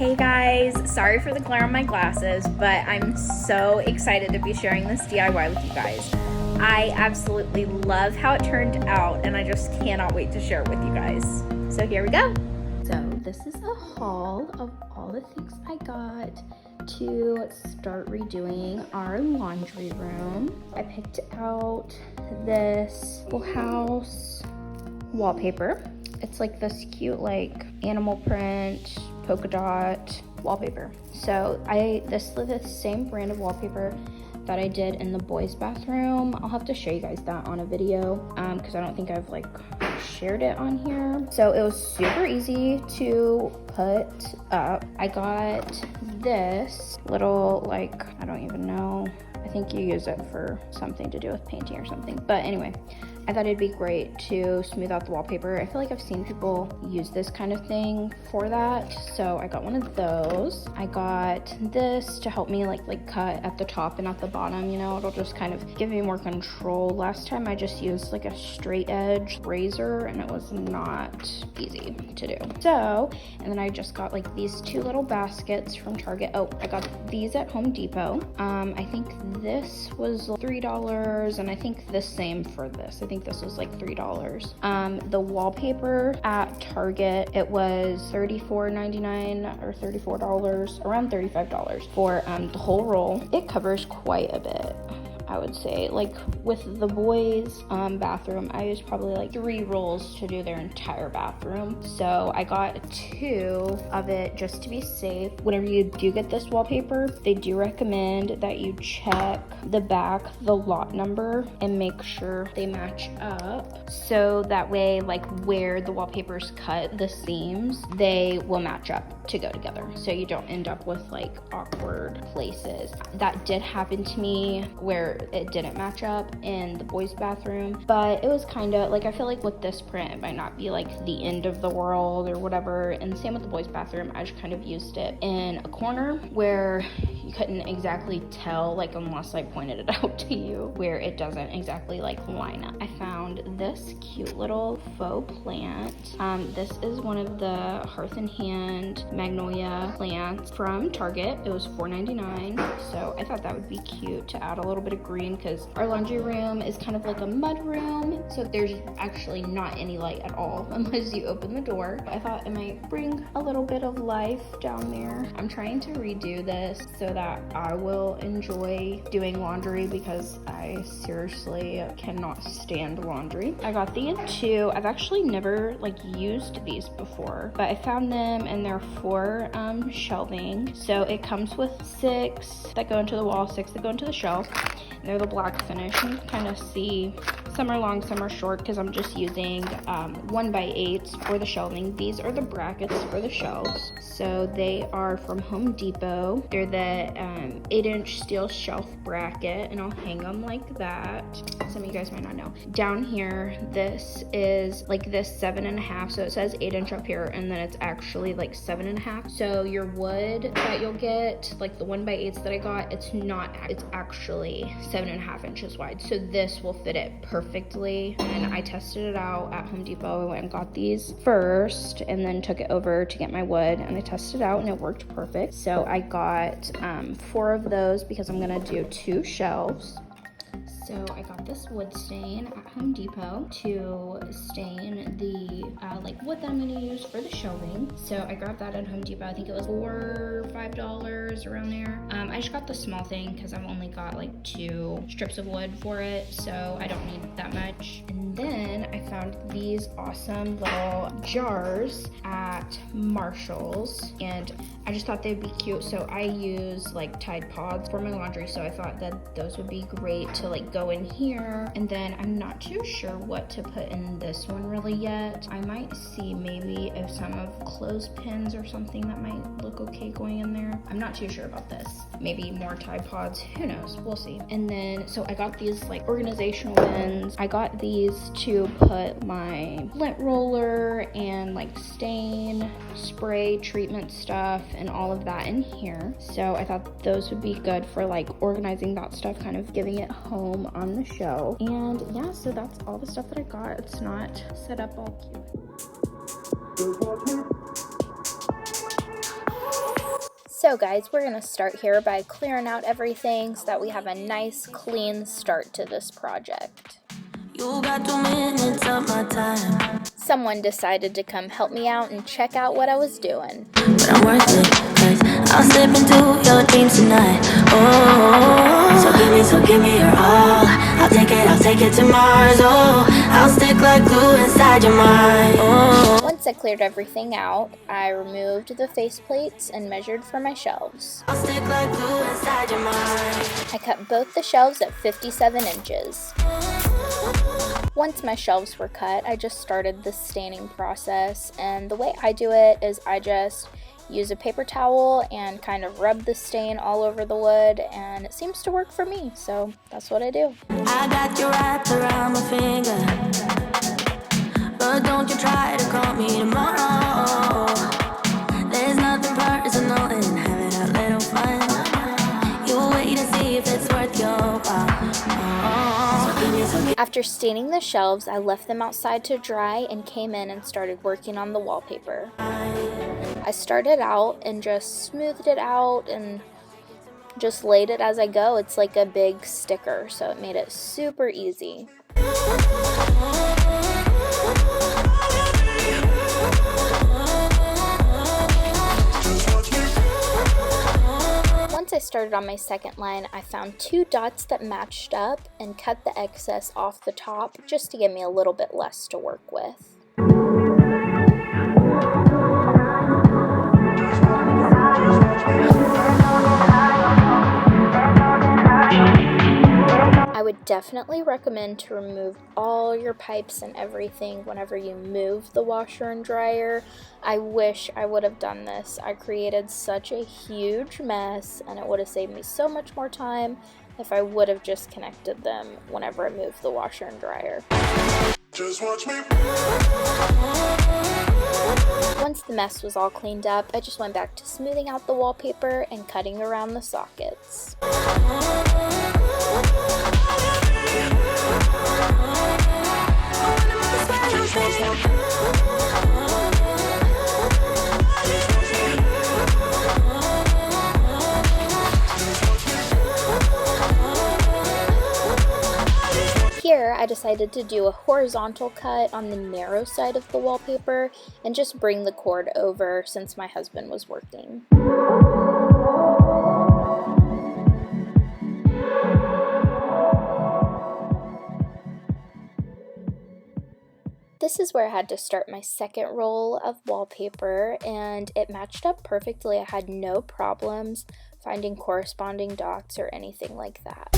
Hey guys, sorry for the glare on my glasses, but I'm so excited to be sharing this DIY with you guys. I absolutely love how it turned out and I just cannot wait to share it with you guys. So here we go. So this is a haul of all the things I got to start redoing our laundry room. I picked out this Full House wallpaper. It's like this cute like animal print polka dot wallpaper. So this is the same brand of wallpaper that I did in the boys' bathroom. I'll have to show you guys that on a video because I don't think I've like shared it on here. So it was super easy to put up. I got this little like, I don't even know, I think you use it for something to do with painting or something. But anyway, I thought it'd be great to smooth out the wallpaper. I feel like I've seen people use this kind of thing for that. So I got one of those. I got this to help me like cut at the top and at the bottom, you know, it'll just kind of give me more control. Last time I just used like a straight edge razor and it was not easy to do. So, and then I just got like these two little baskets from Target. Oh, I got these at Home Depot. I think this was $3 and I think the same for this. I think this was like $3. The wallpaper at Target, it was $34.99 or $34, around $35 for the whole roll. It covers quite a bit, I would say. Like with the boys' bathroom, I used probably like 3 rolls to do their entire bathroom. So I got 2 of it just to be safe. Whenever you do get this wallpaper, they do recommend that you check the back, the lot number, and make sure they match up. So that way, like where the wallpaper's cut, the seams, they will match up to go together. So you don't end up with like awkward places. That did happen to me where it didn't match up in the boys' bathroom, but it was kind of like, I feel like with this print it might not be like the end of the world or whatever. And same with the boys' bathroom, I just kind of used it in a corner where you couldn't exactly tell, like unless I pointed it out to you, where it doesn't exactly like line up. I found this cute little faux plant. This is one of the Hearth and Hand magnolia plants from Target. It was $4.99, so I thought that would be cute to add a little bit of green because our laundry room is kind of like a mud room, so there's actually not any light at all unless you open the door. I thought it might bring a little bit of life down there. I'm trying to redo this so that I will enjoy doing laundry because I seriously cannot stand laundry. I got these 2. I've actually never like used these before, but I found them and they're for shelving. So it comes with 6 that go into the wall, 6 that go into the shelf. They're the black finish. You can kind of see some are long, some are short because I'm just using 1x8s for the shelving. These are the brackets for the shelves. So they are from Home Depot. They're the 8-inch steel shelf bracket, and I'll hang them like that. Some of you guys might not know. Down here, this is like this 7.5. So it says 8-inch up here, and then it's actually like 7.5. So your wood that you'll get, like the 1x8s that I got, it's actually 7.5 inches wide. So this will fit it perfectly. And I tested it out at Home Depot. I went and got these first and then took it over to get my wood, and I tested it out and it worked perfect. So I got 4 of those because I'm gonna do 2 shelves. So I got this wood stain at Home Depot to stain the like wood that I'm gonna use for the shelving. So I grabbed that at Home Depot. I think it was $4 or $5 around there. I just got the small thing because I've only got like 2 strips of wood for it, so I don't need that much. And then I found these awesome little jars at Marshall's, and I just thought they'd be cute. So I use like Tide Pods for my laundry, so I thought that those would be great to like go in here. And then I'm not too sure what to put in this one really yet. I might see maybe if some of clothespins or something that might look okay going in there. I'm not too sure about this. Maybe more Tide Pods, who knows, we'll see. And then so I got these like organizational bins. I got these to put my lint roller and like stain spray treatment stuff and all of that in here. So I thought those would be good for like organizing that stuff, kind of giving it home on the shelf. And yeah, so that's all the stuff that I got. It's not set up all cute. So guys, we're going to start here by clearing out everything so that we have a nice clean start to this project. You got 2 minutes of my time. Someone decided to come help me out and check out what I was doing. But I'm worth it, 'cause I'll slip into your dreams tonight. Oh, so give me your all. I'll take it to Mars. Oh, I'll stick like glue inside your mind. Oh. Once I cleared everything out, I removed the faceplates and measured for my shelves. I'll stick like glue inside your mind. I cut both the shelves at 57 inches. Once my shelves were cut, I just started the staining process, and the way I do it is I just use a paper towel and kind of rub the stain all over the wood, and it seems to work for me, so that's what I do. I got you wrapped around my finger, but don't you try to call me tomorrow. There's nothing personal in having a little fun. You wait and see if it's worth your while. After staining the shelves, I left them outside to dry and came in and started working on the wallpaper. I started out and just smoothed it out and just laid it as I go. It's like a big sticker, so it made it super easy. Once I started on my second line, I found 2 dots that matched up and cut the excess off the top just to give me a little bit less to work with. I would definitely recommend to remove all your pipes and everything whenever you move the washer and dryer. I wish I would have done this. I created such a huge mess, and it would have saved me so much more time if I would have just connected them whenever I moved the washer and dryer. Just watch me. Once the mess was all cleaned up, I just went back to smoothing out the wallpaper and cutting around the sockets. Here, I decided to do a horizontal cut on the narrow side of the wallpaper and just bring the cord over since my husband was working. This is where I had to start my second roll of wallpaper, and it matched up perfectly. I had no problems finding corresponding dots or anything like that.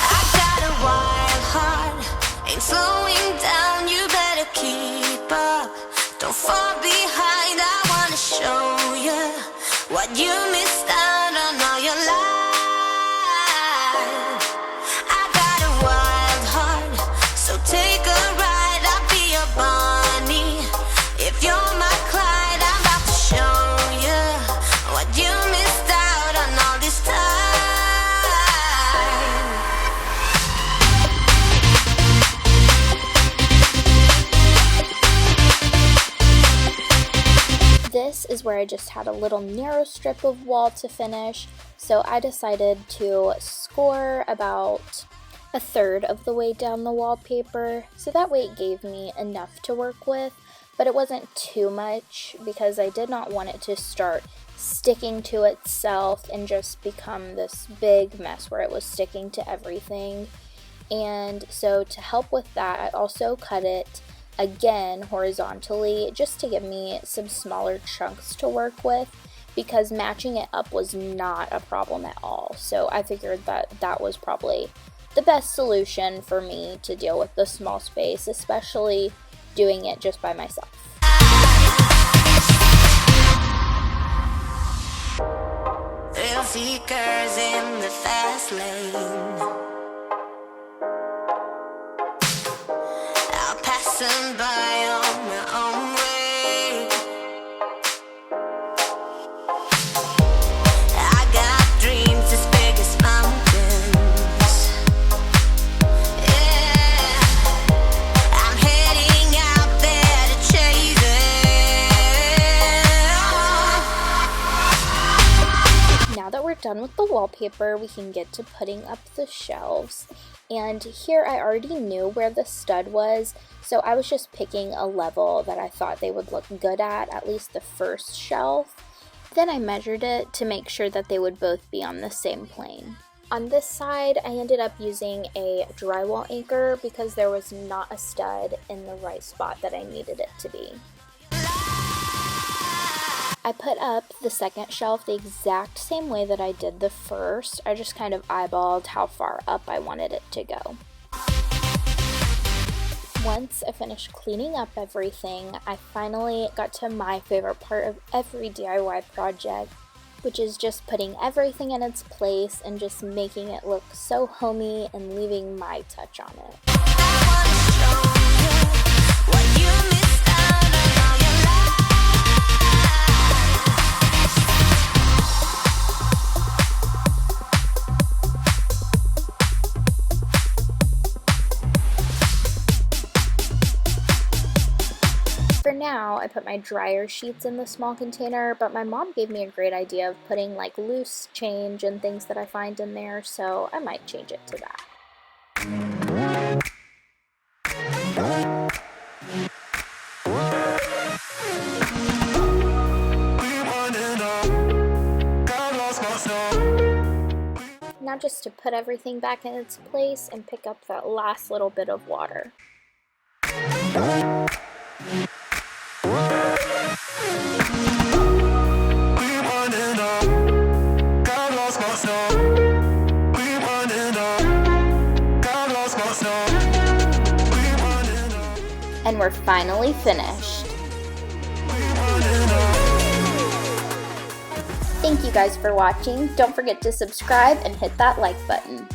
I got a wild heart, ain't slowing down, you better keep up. Don't fall behind, I wanna show you what you missed out on all your life. I got a wild heart, so take a ride, I'll be your Bonnie. If you're my Clyde, I'm about to show you what you missed out on all this time. This is where I just had a little narrow strip of wall to finish, so I decided to score about a third of the way down the wallpaper, so that way it gave me enough to work with, but it wasn't too much because I did not want it to start sticking to itself and just become this big mess where it was sticking to everything. And so to help with that, I also cut it again horizontally just to give me some smaller chunks to work with, because matching it up was not a problem at all. So I figured that that was probably the best solution for me to deal with the small space, especially doing it just by myself. Thrill seekers in the fast lane, I'll pass them by on my own way. I got dreams as big as mountains. Yeah, I'm heading with the wallpaper, we can get to putting up the shelves. And here I already knew where the stud was, so I was just picking a level that I thought they would look good at least the first shelf. Then I measured it to make sure that they would both be on the same plane. On this side, I ended up using a drywall anchor because there was not a stud in the right spot that I needed it to be. I put up the second shelf the exact same way that I did the first. I just kind of eyeballed how far up I wanted it to go. Once I finished cleaning up everything, I finally got to my favorite part of every DIY project, which is just putting everything in its place and just making it look so homey and leaving my touch on it. For now, I put my dryer sheets in the small container, but my mom gave me a great idea of putting like loose change and things that I find in there, so I might change it to that. Now just to put everything back in its place and pick up that last little bit of water. And we're finally finished. Thank you guys for watching. Don't forget to subscribe and hit that like button.